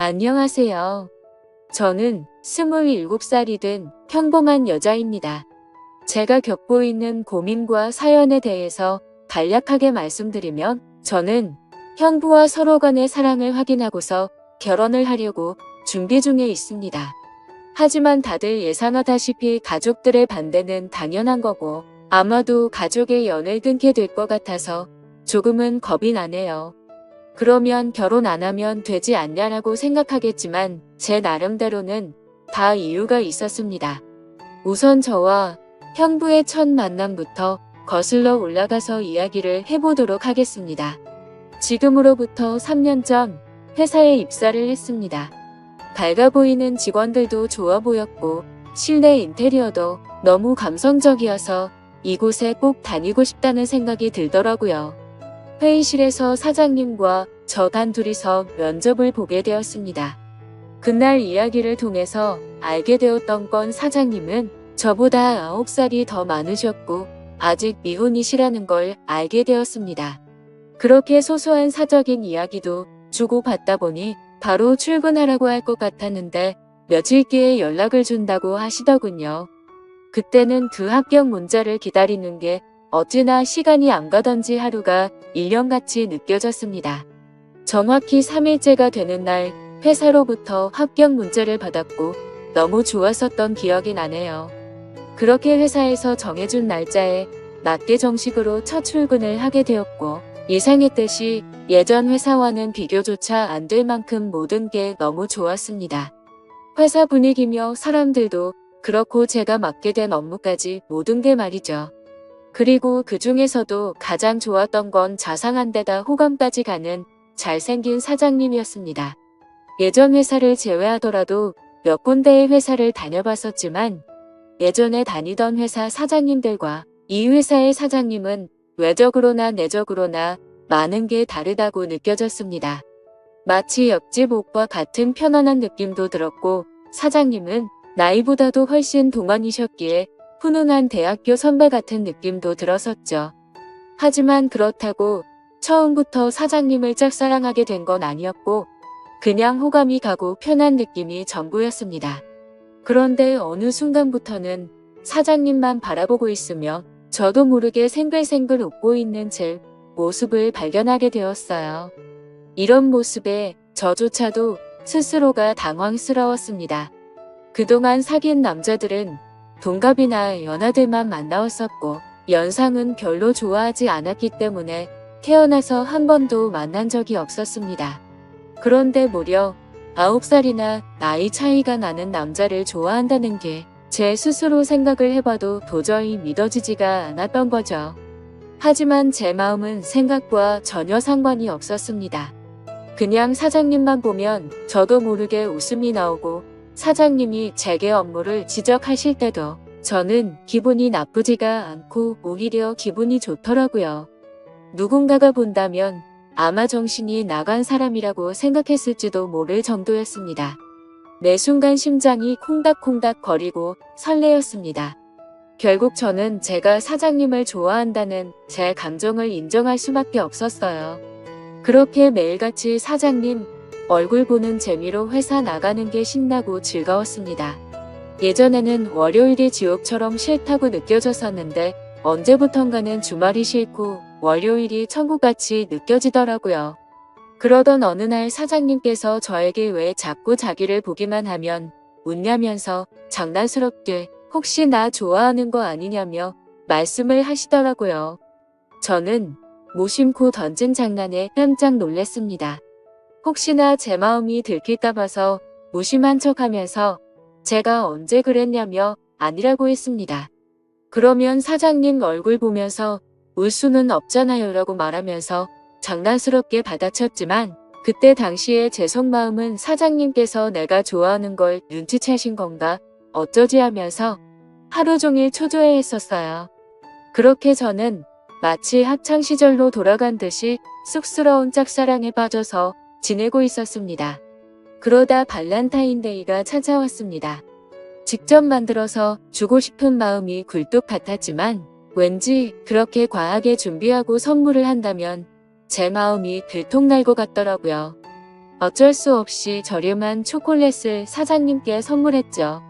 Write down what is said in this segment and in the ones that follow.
안녕하세요. 저는 27살이 된 평범한 여자입니다. 제가 겪고 있는 고민과 사연에 대해서 간략하게 말씀드리면 저는 형부와 서로 간의 사랑을 확인하고서 결혼을 하려고 준비 중에 있습니다. 하지만 다들 예상하다시피 가족들의 반대는 당연한 거고 아마도 가족의 연을 끊게 될 것 같아서 조금은 겁이 나네요. 그러면 결혼 안 하면 되지 않냐라고 생각하겠지만 제 나름대로는 다 이유가 있었습니다. 우선 저와 형부의 첫 만남부터 거슬러 올라가서 이야기를 해보도록 하겠습니다. 지금으로부터 3년 전 회사에 입사를 했습니다. 밝아 보이는 직원들도 좋아 보였고 실내 인테리어도 너무 감성적이어서 이곳에 꼭 다니고 싶다는 생각이 들더라고요. 회의실에서 사장님과 저 단둘이서 면접을 보게 되었습니다. 그날 이야기를 통해서 알게 되었던 건 사장님은 저보다 9살이 더 많으셨고 아직 미혼이시라는 걸 알게 되었습니다. 그렇게 소소한 사적인 이야기도 주고받다 보니 바로 출근하라고 할 것 같았는데 며칠 뒤에 연락을 준다고 하시더군요. 그때는 그 합격 문자를 기다리는 게 어찌나 시간이 안 가던지 하루가 1년같이 느껴졌습니다. 정확히 3일째가 되는 날 회사로부터 합격 문자를 받았고 너무 좋았었던 기억이 나네요. 그렇게 회사에서 정해준 날짜에 맞게 정식으로 첫 출근을 하게 되었고 예상했듯이 예전 회사와는 비교조차 안 될 만큼 모든 게 너무 좋았습니다. 회사 분위기며 사람들도 그렇고 제가 맡게 된 업무까지 모든 게 말이죠. 그리고 그 중에서도 가장 좋았던 건 자상한 데다 호감까지 가는 잘생긴 사장님이었습니다. 예전 회사를 제외하더라도 몇 군데의 회사를 다녀봤었지만 예전에 다니던 회사 사장님들과 이 회사의 사장님은 외적으로나 내적으로나 많은 게 다르다고 느껴졌습니다. 마치 옆집 옷과 같은 편안한 느낌도 들었고 사장님은 나이보다도 훨씬 동안이셨기에 훈훈한 대학교 선배 같은 느낌도 들었었죠. 하지만 그렇다고 처음부터 사장님을 짝사랑하게 된 건 아니었고 그냥 호감이 가고 편한 느낌이 전부였습니다. 그런데 어느 순간부터는 사장님만 바라보고 있으며 저도 모르게 생글생글 웃고 있는 제 모습을 발견하게 되었어요. 이런 모습에 저조차도 스스로가 당황스러웠습니다. 그동안 사귄 남자들은 동갑이나 연하들만 만나왔었고 연상은 별로 좋아하지 않았기 때문에 태어나서 한 번도 만난 적이 없었습니다. 그런데 무려 9살이나 나이 차이가 나는 남자를 좋아한다는 게 제 스스로 생각을 해봐도 도저히 믿어지지가 않았던 거죠. 하지만 제 마음은 생각과 전혀 상관이 없었습니다. 그냥 사장님만 보면 저도 모르게 웃음이 나오고 사장님이 제게 업무를 지적하실 때도 저는 기분이 나쁘지가 않고 오히려 기분이 좋더라고요. 누군가가 본다면 아마 정신이 나간 사람이라고 생각했을지도 모를 정도였습니다. 매 순간 심장이 콩닥콩닥 거리고 설레었습니다. 결국 저는 제가 사장님을 좋아한다는 제 감정을 인정할 수밖에 없었어요. 그렇게 매일같이 사장님 얼굴 보는 재미로 회사 나가는 게 신나고 즐거웠습니다. 예전에는 월요일이 지옥처럼 싫다고 느껴졌었는데 언제부턴가는 주말이 싫고 월요일이 천국같이 느껴지더라고요. 그러던 어느 날 사장님께서 저에게 왜 자꾸 자기를 보기만 하면 웃냐면서 장난스럽게 혹시 나 좋아하는 거 아니냐며 말씀을 하시더라고요. 저는 무심코 던진 장난에 깜짝 놀랐습니다. 혹시나 제 마음이 들킬까 봐서 무심한 척하면서 제가 언제 그랬냐며 아니라고 했습니다. 그러면 사장님 얼굴 보면서 울 수는 없잖아요 라고 말하면서 장난스럽게 받아쳤지만 그때 당시에 제 속마음은 사장님께서 내가 좋아하는 걸 눈치채신 건가 어쩌지 하면서 하루 종일 초조해 했었어요. 그렇게 저는 마치 학창시절로 돌아간 듯이 쑥스러운 짝사랑에 빠져서 지내고 있었습니다. 그러다 발렌타인데이가 찾아왔습니다. 직접 만들어서 주고 싶은 마음이 굴뚝 같았지만 왠지 그렇게 과하게 준비하고 선물을 한다면 제 마음이 들통날 것 같더라고요. 어쩔 수 없이 저렴한 초콜릿을 사장님께 선물했죠.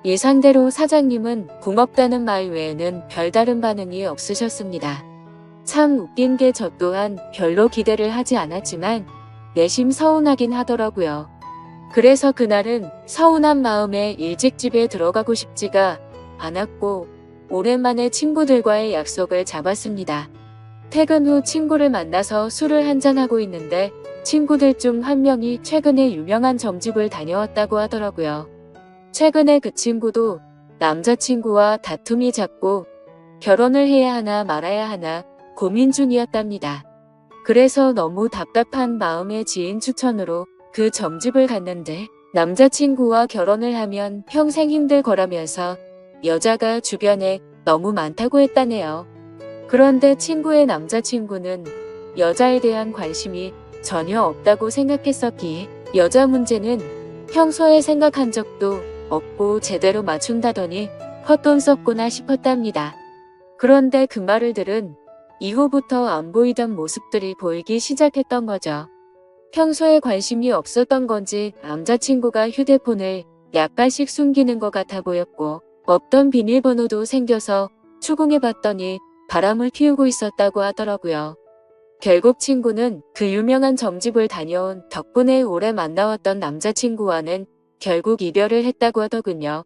예상대로 사장님은 고맙다는 말 외에는 별다른 반응이 없으셨습니다. 참 웃긴 게 저 또한 별로 기대를 하지 않았지만 내심 서운하긴 하더라고요. 그래서 그날은 서운한 마음에 일찍 집에 들어가고 싶지가 않았고 오랜만에 친구들과의 약속을 잡았습니다. 퇴근 후 친구를 만나서 술을 한잔하고 있는데 친구들 중 한 명이 최근에 유명한 점집을 다녀왔다고 하더라고요. 최근에 그 친구도 남자친구와 다툼이 잦고 결혼을 해야 하나 말아야 하나 고민 중이었답니다. 그래서 너무 답답한 마음에 지인 추천으로 그 점집을 갔는데 남자친구와 결혼을 하면 평생 힘들 거라면서 여자가 주변에 너무 많다고 했다네요. 그런데 친구의 남자친구는 여자에 대한 관심이 전혀 없다고 생각했었기에 여자 문제는 평소에 생각한 적도 없고 제대로 맞춘다더니 헛돈 썼구나 싶었답니다. 그런데 그 말을 들은 이후부터 안 보이던 모습들이 보이기 시작했던 거죠. 평소에 관심이 없었던 건지 남자친구가 휴대폰을 약간씩 숨기는 것 같아 보였고 없던 비밀번호도 생겨서 추궁해봤더니 바람을 피우고 있었다고 하더라고요. 결국 친구는 그 유명한 점집을 다녀온 덕분에 오래 만나왔던 남자친구와는 결국 이별을 했다고 하더군요.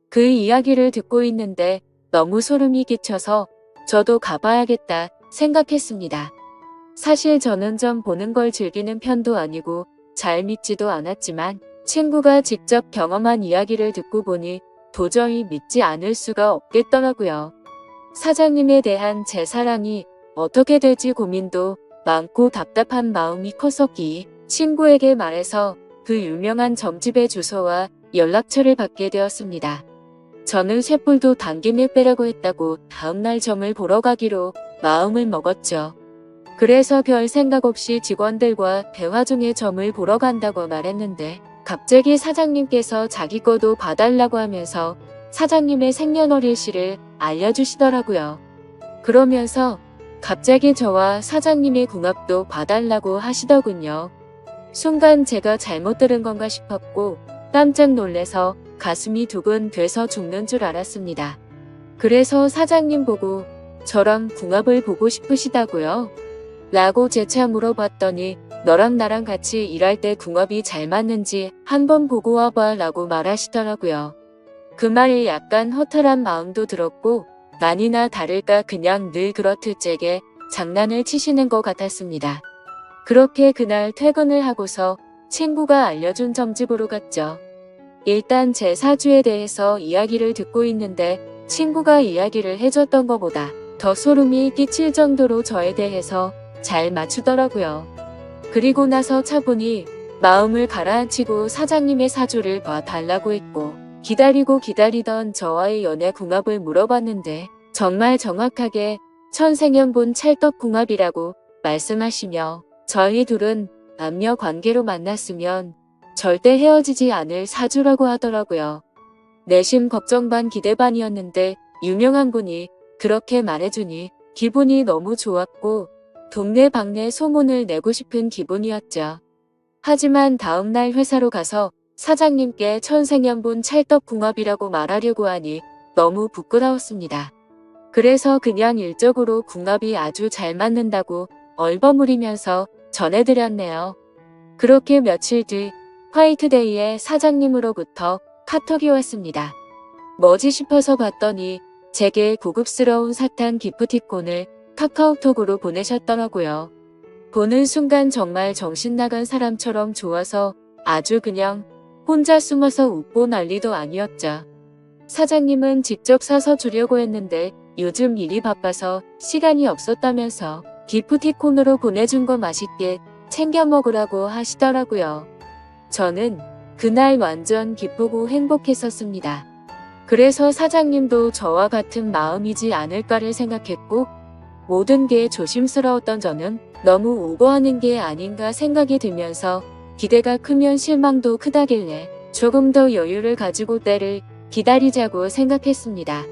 그 이야기를 듣고 있는데 너무 소름이 끼쳐서 저도 가봐야겠다 생각했습니다. 사실 저는 점 보는 걸 즐기는 편도 아니고 잘 믿지도 않았지만 친구가 직접 경험한 이야기를 듣고 보니 도저히 믿지 않을 수가 없겠더라고요. 사장님에 대한 제 사랑이 어떻게 될지 고민도 많고 답답한 마음이 컸었기에 친구에게 말해서 그 유명한 점집의 주소와 연락처를 받게 되었습니다. 저는 쇳불도 당김에 빼라고 했다고 다음날 점을 보러 가기로 마음을 먹었죠. 그래서 별 생각 없이 직원들과 대화 중에 점을 보러 간다고 말했는데 갑자기 사장님께서 자기 거도 봐달라고 하면서 사장님의 생년월일씨를 알려주시더라고요. 그러면서 갑자기 저와 사장님의 궁합도 봐달라고 하시더군요. 순간 제가 잘못 들은 건가 싶었고 깜짝 놀래서 가슴이 두근 돼서 죽는 줄 알았습니다. 그래서 사장님 보고 저랑 궁합을 보고 싶으시다고요? 라고 재차 물어봤더니 너랑 나랑 같이 일할 때 궁합이 잘 맞는지 한번 보고 와봐 라고 말하시더라고요. 그 말에 약간 허탈한 마음도 들었고 아니나 다를까 그냥 늘 그렇듯 제게 장난을 치시는 것 같았습니다. 그렇게 그날 퇴근을 하고서 친구가 알려준 점집으로 갔죠. 일단 제 사주에 대해서 이야기를 듣고 있는데 친구가 이야기를 해줬던 것보다 더 소름이 끼칠 정도로 저에 대해서 잘 맞추더라고요. 그리고 나서 차분히 마음을 가라앉히고 사장님의 사주를 봐달라고 했고 기다리고 기다리던 저와의 연애 궁합을 물어봤는데 정말 정확하게 천생연분 찰떡궁합이라고 말씀하시며 저희 둘은 남녀 관계로 만났으면 절대 헤어지지 않을 사주라고 하더라고요. 내심 걱정 반 기대 반이었는데 유명한 분이 그렇게 말해주니 기분이 너무 좋았고 동네방네 소문을 내고 싶은 기분이었죠. 하지만 다음날 회사로 가서 사장님께 천생연분 찰떡궁합이라고 말하려고 하니 너무 부끄러웠습니다. 그래서 그냥 일적으로 궁합이 아주 잘 맞는다고 얼버무리면서 전해드렸네요. 그렇게 며칠 뒤 화이트데이에 사장님으로부터 카톡이 왔습니다. 뭐지 싶어서 봤더니 제게 고급스러운 사탕 기프티콘을 카카오톡으로 보내셨더라고요. 보는 순간 정말 정신 나간 사람처럼 좋아서 아주 그냥 혼자 숨어서 웃고 난리도 아니었죠. 사장님은 직접 사서 주려고 했는데 요즘 일이 바빠서 시간이 없었다면서 기프티콘으로 보내준 거 맛있게 챙겨 먹으라고 하시더라고요. 저는 그날 완전 기쁘고 행복했었습니다. 그래서 사장님도 저와 같은 마음이지 않을까를 생각했고 모든 게 조심스러웠던 저는 너무 오버하는 게 아닌가 생각이 들면서 기대가 크면 실망도 크다길래 조금 더 여유를 가지고 때를 기다리자고 생각했습니다.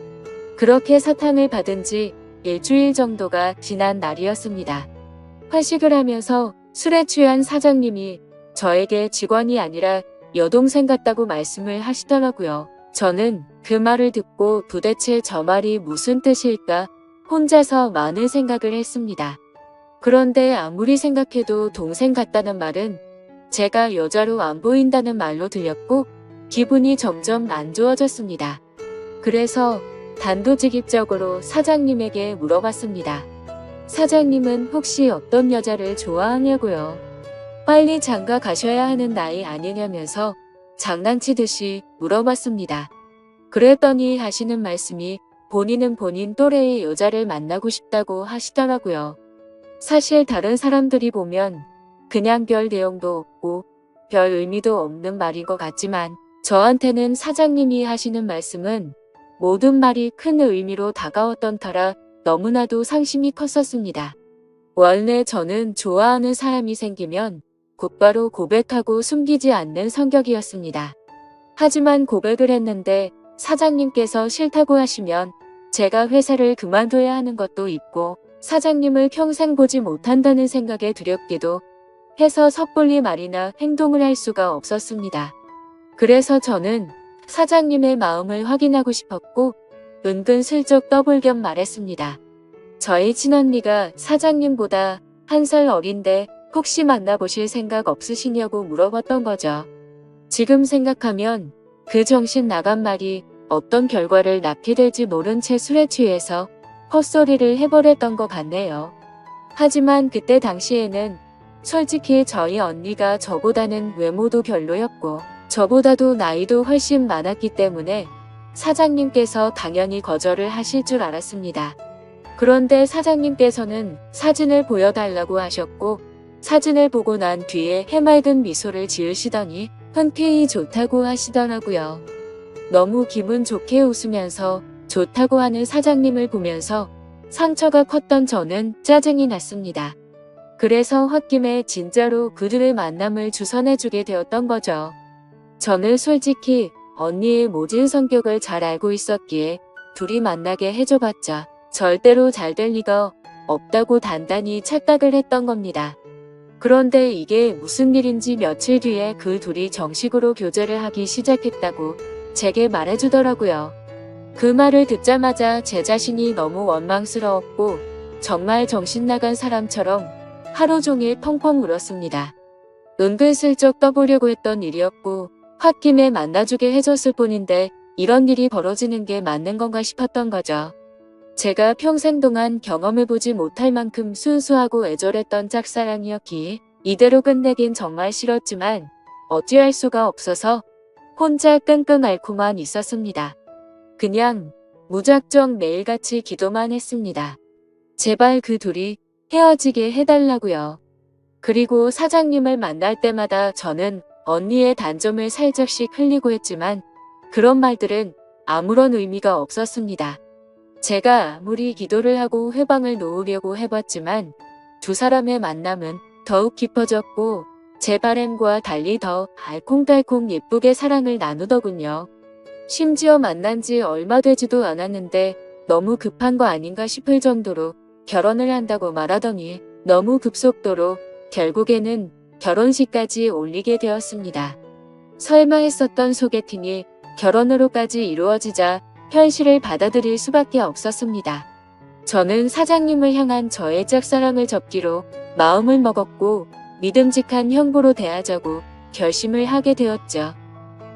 그렇게 사탕을 받은 지 일주일 정도가 지난 날이었습니다. 회식을 하면서 술에 취한 사장님이 저에게 직원이 아니라 여동생 같다고 말씀을 하시더라고요. 저는 그 말을 듣고 도대체 저 말이 무슨 뜻일까 혼자서 많은 생각을 했습니다. 그런데 아무리 생각해도 동생 같다는 말은 제가 여자로 안 보인다는 말로 들렸고 기분이 점점 안 좋아졌습니다. 그래서 단도직입적으로 사장님에게 물어봤습니다. 사장님은 혹시 어떤 여자를 좋아하냐고요. 빨리 장가 가셔야 하는 나이 아니냐면서 장난치듯이 물어봤습니다. 그랬더니 하시는 말씀이 본인은 본인 또래의 여자를 만나고 싶다고 하시더라고요. 사실 다른 사람들이 보면 그냥 별 내용도 없고 별 의미도 없는 말인 것 같지만 저한테는 사장님이 하시는 말씀은 모든 말이 큰 의미로 다가왔던 터라 너무나도 상심이 컸었습니다. 원래 저는 좋아하는 사람이 생기면 곧바로 고백하고 숨기지 않는 성격이었습니다. 하지만 고백을 했는데 사장님께서 싫다고 하시면 제가 회사를 그만둬야 하는 것도 있고 사장님을 평생 보지 못한다는 생각에 두렵기도 해서 섣불리 말이나 행동을 할 수가 없었습니다. 그래서 저는 사장님의 마음을 확인하고 싶었고 은근슬쩍 떠볼 겸 말했습니다. 저희 친언니가 사장님보다 1살 어린데 혹시 만나보실 생각 없으시냐고 물어봤던 거죠. 지금 생각하면 그 정신 나간 말이 어떤 결과를 낳게 될지 모른 채 술에 취해서 헛소리를 해버렸던 것 같네요. 하지만 그때 당시에는 솔직히 저희 언니가 저보다는 외모도 별로였고 저보다도 나이도 훨씬 많았기 때문에 사장님께서 당연히 거절을 하실 줄 알았습니다. 그런데 사장님께서는 사진을 보여달라고 하셨고 사진을 보고 난 뒤에 해맑은 미소를 지으시더니 흔쾌히 좋다고 하시더라고요. 너무 기분 좋게 웃으면서 좋다고 하는 사장님을 보면서 상처가 컸던 저는 짜증이 났습니다. 그래서 홧김에 진짜로 그들의 만남을 주선해주게 되었던 거죠. 저는 솔직히 언니의 모진 성격을 잘 알고 있었기에 둘이 만나게 해줘봤자 절대로 잘 될 리가 없다고 단단히 착각을 했던 겁니다. 그런데 이게 무슨 일인지 며칠 뒤에 그 둘이 정식으로 교제를 하기 시작했다고 제게 말해주더라고요. 그 말을 듣자마자 제 자신이 너무 원망스러웠고 정말 정신 나간 사람처럼 하루 종일 펑펑 울었습니다. 은근슬쩍 떠보려고 했던 일이었고 홧김에 만나주게 해줬을 뿐인데 이런 일이 벌어지는 게 맞는 건가 싶었던 거죠. 제가 평생 동안 경험해보지 못할 만큼 순수하고 애절했던 짝사랑이었기에 이대로 끝내긴 정말 싫었지만 어찌할 수가 없어서 혼자 끙끙 앓고만 있었습니다. 그냥 무작정 매일같이 기도만 했습니다. 제발 그 둘이 헤어지게 해달라고요. 그리고 사장님을 만날 때마다 저는 언니의 단점을 살짝씩 흘리고 했지만 그런 말들은 아무런 의미가 없었습니다. 제가 아무리 기도를 하고 회방을 놓으려고 해봤지만 두 사람의 만남은 더욱 깊어졌고 제 바람과 달리 더 알콩달콩 예쁘게 사랑을 나누더군요. 심지어 만난 지 얼마 되지도 않았는데 너무 급한 거 아닌가 싶을 정도로 결혼을 한다고 말하더니 너무 급속도로 결국에는 결혼식까지 올리게 되었습니다. 설마 했었던 소개팅이 결혼으로까지 이루어지자 현실을 받아들일 수밖에 없었습니다. 저는 사장님을 향한 저의 짝사랑을 접기로 마음을 먹었고 믿음직한 형부로 대하자고 결심을 하게 되었죠.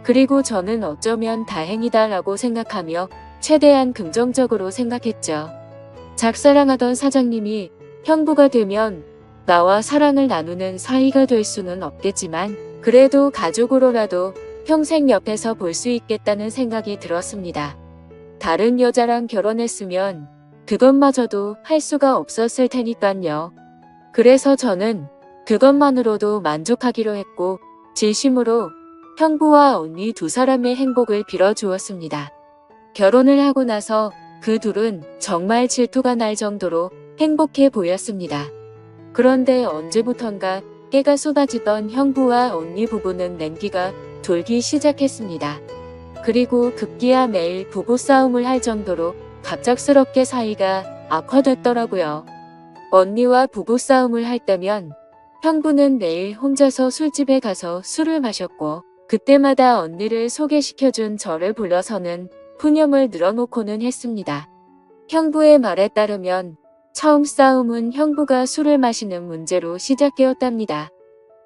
그리고 저는 어쩌면 다행이다라고 생각하며 최대한 긍정적으로 생각했죠. 짝사랑하던 사장님이 형부가 되면 나와 사랑을 나누는 사이가 될 수는 없겠지만 그래도 가족으로라도 평생 옆에서 볼 수 있겠다는 생각이 들었습니다. 다른 여자랑 결혼했으면 그것마저도 할 수가 없었을 테니까요. 그래서 저는 그것만으로도 만족하기로 했고 진심으로 형부와 언니 두 사람의 행복을 빌어주었습니다. 결혼을 하고 나서 그 둘은 정말 질투가 날 정도로 행복해 보였습니다. 그런데 언제부턴가 깨가 쏟아지던 형부와 언니 부부는 냉기가 돌기 시작했습니다. 그리고 급기야 매일 부부싸움을 할 정도로 갑작스럽게 사이가 악화됐더라고요. 언니와 부부싸움을 할 때면 형부는 매일 혼자서 술집에 가서 술을 마셨고 그때마다 언니를 소개시켜준 저를 불러서는 푸념을 늘어놓고는 했습니다. 형부의 말에 따르면 처음 싸움은 형부가 술을 마시는 문제로 시작되었답니다.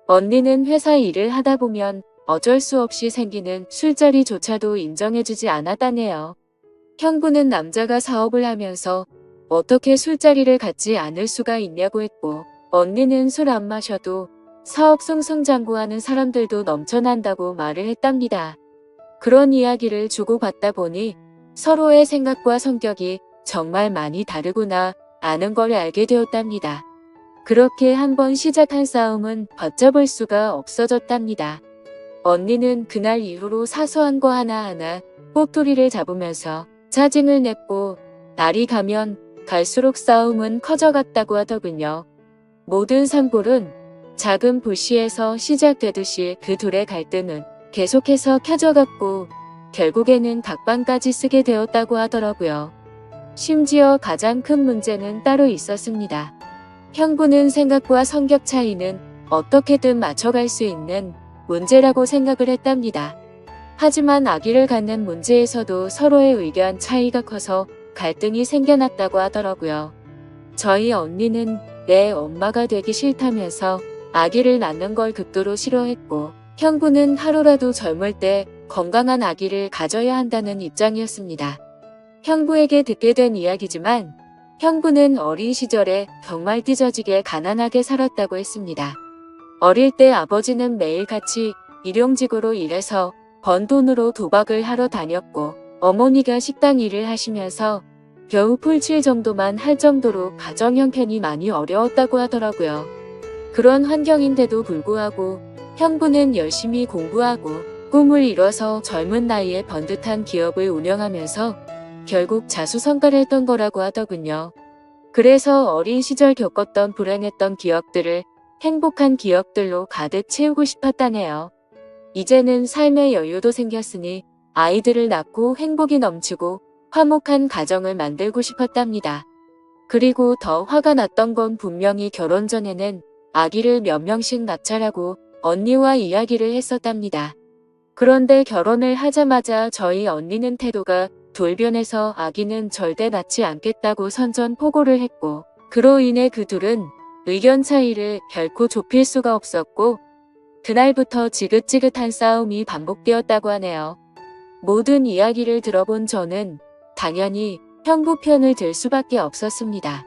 언니는 회사 일을 하다 보면 어쩔 수 없이 생기는 술자리조차도 인정해주지 않았다네요. 형부는 남자가 사업을 하면서 어떻게 술자리를 갖지 않을 수가 있냐고 했고, 언니는 술 안 마셔도 사업 승승장구하는 사람들도 넘쳐난다고 말을 했답니다. 그런 이야기를 주고받다 보니 서로의 생각과 성격이 정말 많이 다르구나 아는 걸 알게 되었답니다. 그렇게 한번 시작한 싸움은 걷잡을 수가 없어졌답니다. 언니는 그날 이후로 사소한 거 하나하나 꼬투리를 잡으면서 짜증을 냈고, 날이 가면 갈수록 싸움은 커져갔다고 하더군요. 모든 산불은 작은 불씨에서 시작되듯이 그 둘의 갈등은 계속해서 켜져갔고 결국에는 각방까지 쓰게 되었다고 하더라고요. 심지어 가장 큰 문제는 따로 있었습니다. 형부는 생각과 성격 차이는 어떻게든 맞춰갈 수 있는 문제라고 생각을 했답니다. 하지만 아기를 갖는 문제에서도 서로의 의견 차이가 커서 갈등이 생겨났다고 하더라고요. 저희 언니는 내 엄마가 되기 싫다면서 아기를 낳는 걸 극도로 싫어했고, 형부는 하루라도 젊을 때 건강한 아기를 가져야 한다는 입장이었습니다. 형부에게 듣게 된 이야기지만 형부는 어린 시절에 정말 찢어지게 가난하게 살았다고 했습니다. 어릴 때 아버지는 매일같이 일용직으로 일해서 번 돈으로 도박을 하러 다녔고, 어머니가 식당 일을 하시면서 겨우 풀칠 정도만 할 정도로 가정 형편이 많이 어려웠다고 하더라고요. 그런 환경인데도 불구하고 형부는 열심히 공부하고 꿈을 이뤄서 젊은 나이에 번듯한 기업을 운영하면서 결국 자수성가를 했던 거라고 하더군요. 그래서 어린 시절 겪었던 불행했던 기억들을 행복한 기억들로 가득 채우고 싶었다네요. 이제는 삶의 여유도 생겼으니 아이들을 낳고 행복이 넘치고 화목한 가정을 만들고 싶었답니다. 그리고 더 화가 났던 건 분명히 결혼 전에는 아기를 몇 명씩 낳자라고 언니와 이야기를 했었답니다. 그런데 결혼을 하자마자 저희 언니는 태도가 돌변해서 아기는 절대 낳지 않겠다고 선전포고를 했고, 그로 인해 그 둘은 의견 차이를 결코 좁힐 수가 없었고 그날부터 지긋지긋한 싸움이 반복되었다고 하네요. 모든 이야기를 들어본 저는 당연히 형부 편을 들 수밖에 없었습니다.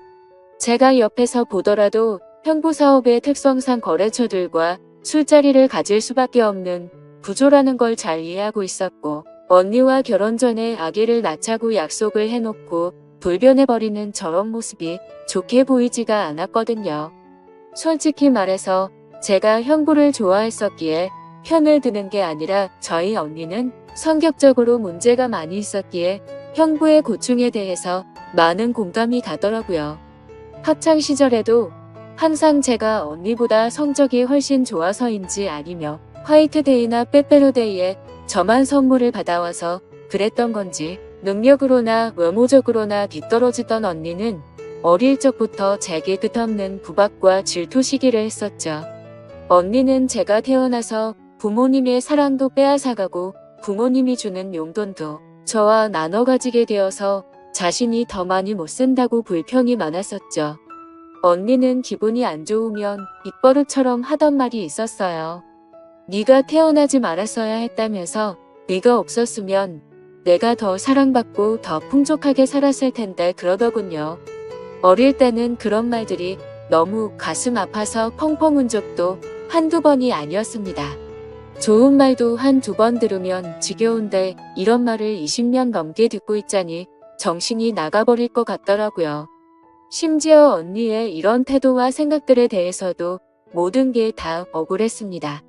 제가 옆에서 보더라도 형부 사업의 특성상 거래처들과 술자리를 가질 수밖에 없는 구조라는 걸 잘 이해하고 있었고, 언니와 결혼 전에 아기를 낳자고 약속을 해놓고 돌변해버리는 저런 모습이 좋게 보이지가 않았거든요. 솔직히 말해서 제가 형부를 좋아했었기에 편을 드는 게 아니라 저희 언니는 성격적으로 문제가 많이 있었기에 형부의 고충에 대해서 많은 공감이 가더라고요. 학창 시절에도 항상 제가 언니보다 성적이 훨씬 좋아서인지 아니며 화이트데이나 빼빼로데이에 저만 선물을 받아와서 그랬던 건지 능력으로나 외모적으로나 뒤떨어지던 언니는 어릴 적부터 제게 끝없는 구박과 질투 시기를 했었죠. 언니는 제가 태어나서 부모님의 사랑도 빼앗아가고 부모님이 주는 용돈도 저와 나눠 가지게 되어서 자신이 더 많이 못 쓴다고 불평이 많았었죠. 언니는 기분이 안 좋으면 입버릇처럼 하던 말이 있었어요. 네가 태어나지 말았어야 했다면서 네가 없었으면 내가 더 사랑받고 더 풍족하게 살았을 텐데 그러더군요. 어릴 때는 그런 말들이 너무 가슴 아파서 펑펑 운 적도 한두 번이 아니었습니다. 좋은 말도 한두 번 들으면 지겨운데 이런 말을 20년 넘게 듣고 있자니 정신이 나가버릴 것 같더라고요. 심지어 언니의 이런 태도와 생각들에 대해서도 모든 게 다 억울했습니다.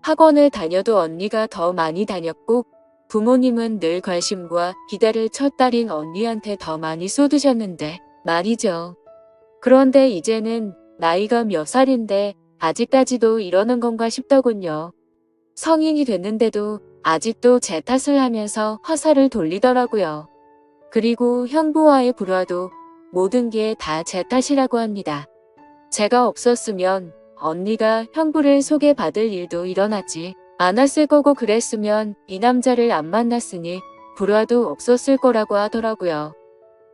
학원을 다녀도 언니가 더 많이 다녔고 부모님은 늘 관심과 기대를 첫 딸인 언니한테 더 많이 쏟으셨는데 말이죠. 그런데 이제는 나이가 몇 살인데 아직까지도 이러는 건가 싶더군요. 성인이 됐는데도 아직도 제 탓을 하면서 화살을 돌리더라고요. 그리고 형부와의 불화도 모든 게 다 제 탓이라고 합니다. 제가 없었으면 언니가 형부를 소개받을 일도 일어나지 않았을 거고 그랬으면 이 남자를 안 만났으니 불화도 없었을 거라고 하더라고요.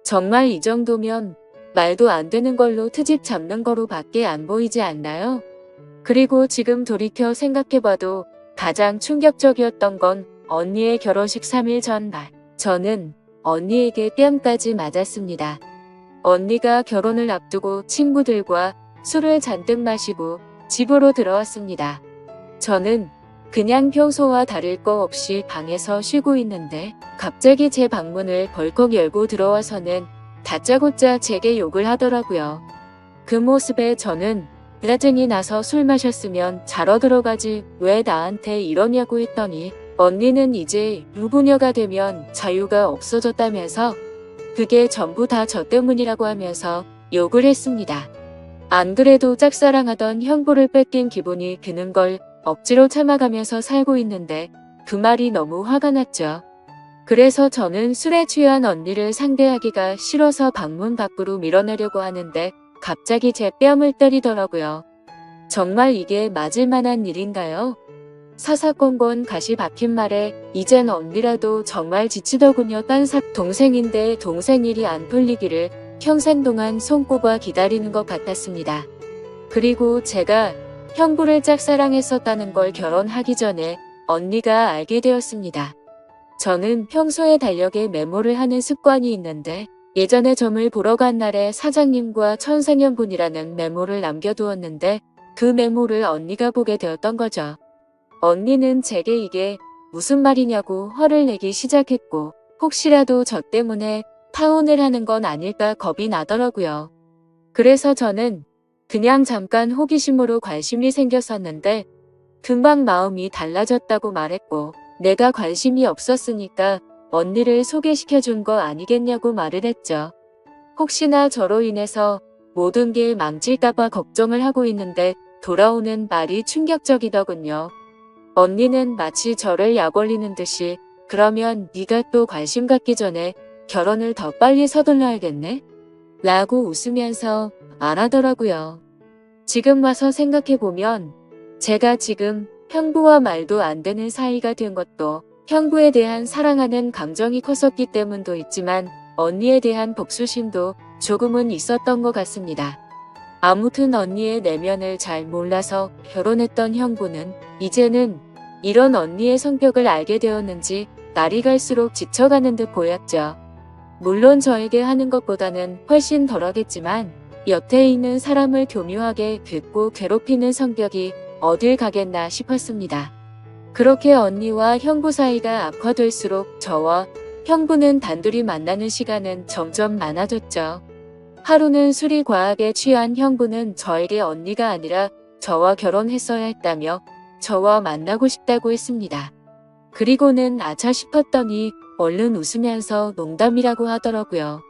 정말 이 정도면 말도 안 되는 걸로 트집 잡는 거로 밖에 안 보이지 않나요? 그리고 지금 돌이켜 생각해봐도 가장 충격적이었던 건 언니의 결혼식 3일 전날. 저는 언니에게 뺨까지 맞았습니다. 언니가 결혼을 앞두고 친구들과 술을 잔뜩 마시고 집으로 들어왔습니다. 저는 그냥 평소와 다를 거 없이 방에서 쉬고 있는데 갑자기 제 방문을 벌컥 열고 들어와서는 다짜고짜 제게 욕을 하더라고요. 그 모습에 저는 짜증이 나서 술 마셨으면 자러 들어가지 왜 나한테 이러냐고 했더니 언니는 이제 유부녀가 되면 자유가 없어졌다면서 그게 전부 다 저 때문이라고 하면서 욕을 했습니다. 안 그래도 짝사랑하던 형부를 뺏긴 기분이 드는 걸 억지로 참아가면서 살고 있는데 그 말이 너무 화가 났죠. 그래서 저는 술에 취한 언니를 상대하기가 싫어서 방문 밖으로 밀어내려고 하는데 갑자기 제 뺨을 때리더라고요. 정말 이게 맞을 만한 일인가요? 사사건건 가시 박힌 말에 이젠 언니라도 정말 지치더군요. 동생인데 동생 일이 안 풀리기를 평생 동안 손꼽아 기다리는 것 같았습니다. 그리고 제가 형부를 짝사랑했었다는 걸 결혼하기 전에 언니가 알게 되었습니다. 저는 평소에 달력에 메모를 하는 습관이 있는데 예전에 점을 보러 간 날에 사장님과 천생연분이라는 메모를 남겨두었는데 그 메모를 언니가 보게 되었던 거죠. 언니는 제게 이게 무슨 말이냐고 화를 내기 시작했고 혹시라도 저 때문에 파혼을 하는 건 아닐까 겁이 나더라고요. 그래서 저는 그냥 잠깐 호기심으로 관심이 생겼었는데 금방 마음이 달라졌다고 말했고 내가 관심이 없었으니까 언니를 소개시켜준 거 아니겠냐고 말을 했죠. 혹시나 저로 인해서 모든 게 망칠까봐 걱정을 하고 있는데 돌아오는 말이 충격적이더군요. 언니는 마치 저를 약 올리는 듯이 그러면 네가 또 관심 갖기 전에 결혼을 더 빨리 서둘러야겠네? 라고 웃으면서 말하더라고요. 지금 와서 생각해보면 제가 지금 형부와 말도 안 되는 사이가 된 것도 형부에 대한 사랑하는 감정이 컸었기 때문도 있지만 언니에 대한 복수심도 조금은 있었던 것 같습니다. 아무튼 언니의 내면을 잘 몰라서 결혼했던 형부는 이제는 이런 언니의 성격을 알게 되었는지 날이 갈수록 지쳐가는 듯 보였죠. 물론 저에게 하는 것보다는 훨씬 덜하겠지만 옆에 있는 사람을 교묘하게 긁고 괴롭히는 성격이 어딜 가겠나 싶었습니다. 그렇게 언니와 형부 사이가 악화될수록 저와 형부는 단둘이 만나는 시간은 점점 많아졌죠. 하루는 술이 과하게 취한 형부는 저에게 언니가 아니라 저와 결혼했어야 했다며 저와 만나고 싶다고 했습니다. 그리고는 아차 싶었더니 얼른 웃으면서 농담이라고 하더라고요.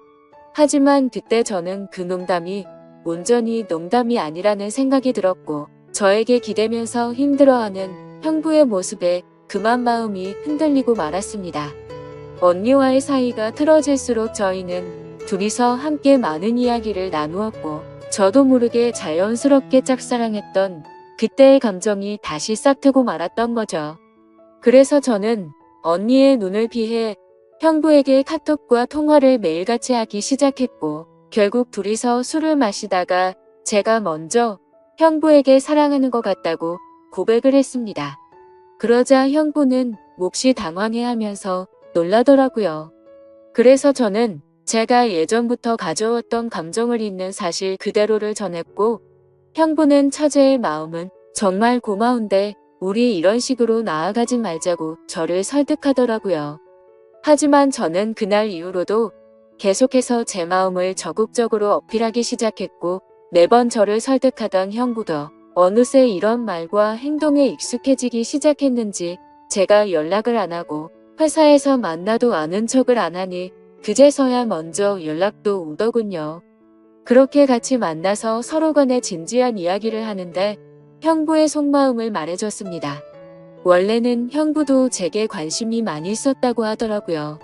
하지만 그때 저는 그 농담이 온전히 농담이 아니라는 생각이 들었고 저에게 기대면서 힘들어하는 형부의 모습에 그만 마음이 흔들리고 말았습니다. 언니와의 사이가 틀어질수록 저희는 둘이서 함께 많은 이야기를 나누었고 저도 모르게 자연스럽게 짝사랑했던 그때의 감정이 다시 싹트고 말았던 거죠. 그래서 저는 언니의 눈을 피해 형부에게 카톡과 통화를 매일같이 하기 시작했고 결국 둘이서 술을 마시다가 제가 먼저 형부에게 사랑하는 것 같다고 고백을 했습니다. 그러자 형부는 몹시 당황해하면서 놀라더라고요. 그래서 저는 제가 예전부터 가져왔던 감정을 있는 사실 그대로를 전했고 형부는 처제의 마음은 정말 고마운데 우리 이런 식으로 나아가지 말자고 저를 설득하더라고요. 하지만 저는 그날 이후로도 계속해서 제 마음을 적극적으로 어필하기 시작했고 매번 저를 설득하던 형부도 어느새 이런 말과 행동에 익숙해지기 시작했는지 제가 연락을 안 하고 회사에서 만나도 아는 척을 안 하니 그제서야 먼저 연락도 오더군요. 그렇게 같이 만나서 서로 간에 진지한 이야기를 하는데 형부의 속마음을 말해줬습니다. 원래는 형부도 제게 관심이 많이 있었다고 하더라고요.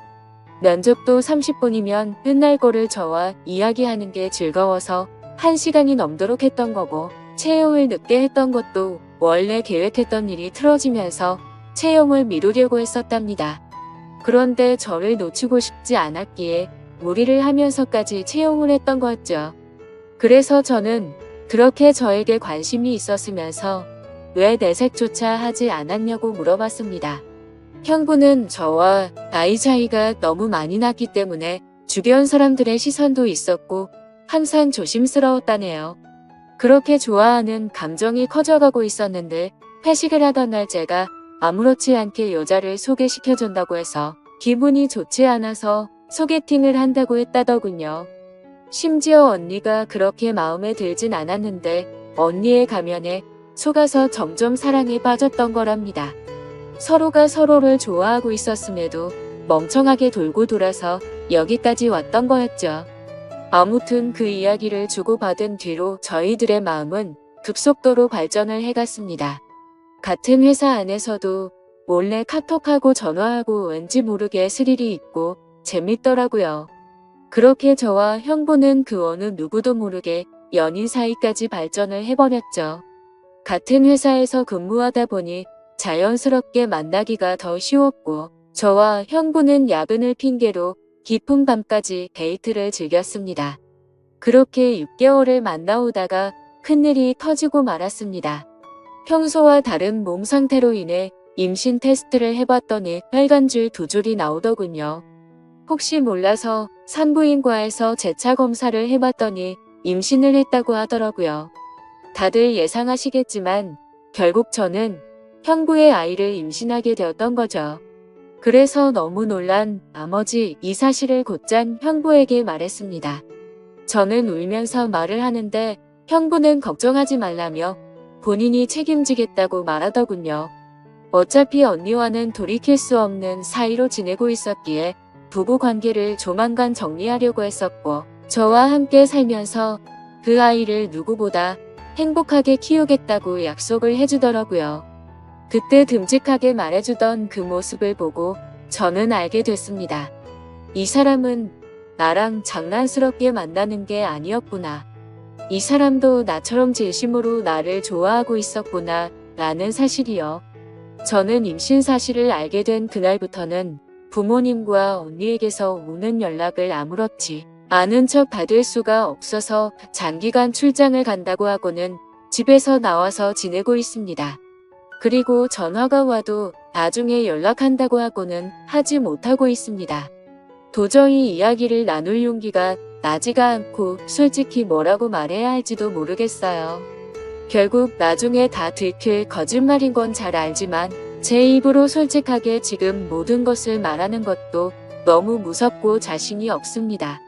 면접도 30분이면 끝날 거를 저와 이야기하는 게 즐거워서 1시간이 넘도록 했던 거고 채용을 늦게 했던 것도 원래 계획했던 일이 틀어지면서 채용을 미루려고 했었답니다. 그런데 저를 놓치고 싶지 않았기에 무리를 하면서까지 채용을 했던 거였죠. 그래서 저는 그렇게 저에게 관심이 있었으면서 왜 내색조차 하지 않았냐고 물어봤습니다. 형부는 저와 나이 차이가 너무 많이 났기 때문에 주변 사람들의 시선도 있었고 항상 조심스러웠다네요. 그렇게 좋아하는 감정이 커져가고 있었는데 회식을 하던 날 제가 아무렇지 않게 여자를 소개시켜준다고 해서 기분이 좋지 않아서 소개팅을 한다고 했다더군요. 심지어 언니가 그렇게 마음에 들진 않았는데 언니의 가면에 속아서 점점 사랑에 빠졌던 거랍니다. 서로가 서로를 좋아하고 있었음에도 멍청하게 돌고 돌아서 여기까지 왔던 거였죠. 아무튼 그 이야기를 주고받은 뒤로 저희들의 마음은 급속도로 발전을 해갔습니다. 같은 회사 안에서도 몰래 카톡하고 전화하고 왠지 모르게 스릴이 있고 재밌더라고요. 그렇게 저와 형부는 그 어느 누구도 모르게 연인 사이까지 발전을 해버렸죠. 같은 회사에서 근무하다 보니 자연스럽게 만나기가 더 쉬웠고 저와 형부는 야근을 핑계로 깊은 밤까지 데이트를 즐겼습니다. 그렇게 6개월을 만나오다가 큰일이 터지고 말았습니다. 평소와 다른 몸 상태로 인해 임신 테스트를 해봤더니 빨간줄 2줄이 나오더군요. 혹시 몰라서 산부인과에서 재차 검사를 해봤더니 임신을 했다고 하더라고요. 다들 예상하시겠지만 결국 저는 형부의 아이를 임신하게 되었던 거죠. 그래서 너무 놀란 나머지 이 사실을 곧장 형부에게 말했습니다. 저는 울면서 말을 하는데 형부는 걱정하지 말라며 본인이 책임지겠다고 말하더군요. 어차피 언니와는 돌이킬 수 없는 사이로 지내고 있었기에 부부 관계를 조만간 정리하려고 했었고 저와 함께 살면서 그 아이를 누구보다 행복하게 키우겠다고 약속을 해주더라고요. 그때 듬직하게 말해주던 그 모습을 보고 저는 알게 됐습니다. 이 사람은 나랑 장난스럽게 만나는 게 아니었구나. 이 사람도 나처럼 진심으로 나를 좋아하고 있었구나 라는 사실이요. 저는 임신 사실을 알게 된 그날부터는 부모님과 언니에게서 오는 연락을 아무렇지 않은 척 받을 수가 없어서 장기간 출장을 간다고 하고는 집에서 나와서 지내고 있습니다. 그리고 전화가 와도 나중에 연락한다고 하고는 하지 못하고 있습니다. 도저히 이야기를 나눌 용기가 나지가 않고 솔직히 뭐라고 말해야 할지도 모르겠어요. 결국 나중에 다 들킬 거짓말인 건 잘 알지만 제 입으로 솔직하게 지금 모든 것을 말하는 것도 너무 무섭고 자신이 없습니다.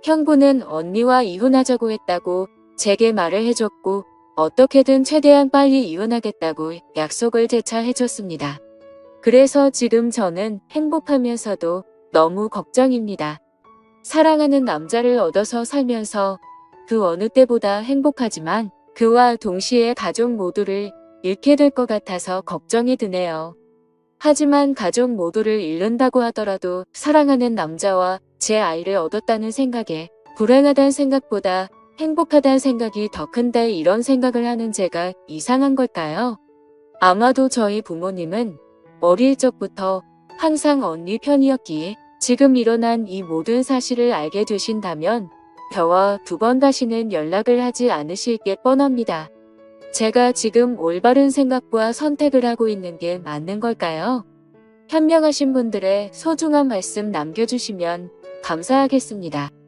형부는 언니와 이혼하자고 했다고 제게 말을 해줬고 어떻게든 최대한 빨리 이혼하겠다고 약속을 재차 해줬습니다. 그래서 지금 저는 행복하면서도 너무 걱정입니다. 사랑하는 남자를 얻어서 살면서 그 어느 때보다 행복하지만 그와 동시에 가족 모두를 잃게 될 것 같아서 걱정이 드네요. 하지만 가족 모두를 잃는다고 하더라도 사랑하는 남자와 제 아이를 얻었다는 생각에 불행하다는 생각보다 행복하다는 생각이 더 큰데 이런 생각을 하는 제가 이상한 걸까요? 아마도 저희 부모님은 어릴 적부터 항상 언니 편이었기에 지금 일어난 이 모든 사실을 알게 되신다면 저와 2번 다시는 연락을 하지 않으실 게 뻔합니다. 제가 지금 올바른 생각과 선택을 하고 있는 게 맞는 걸까요? 현명하신 분들의 소중한 말씀 남겨주시면 감사하겠습니다.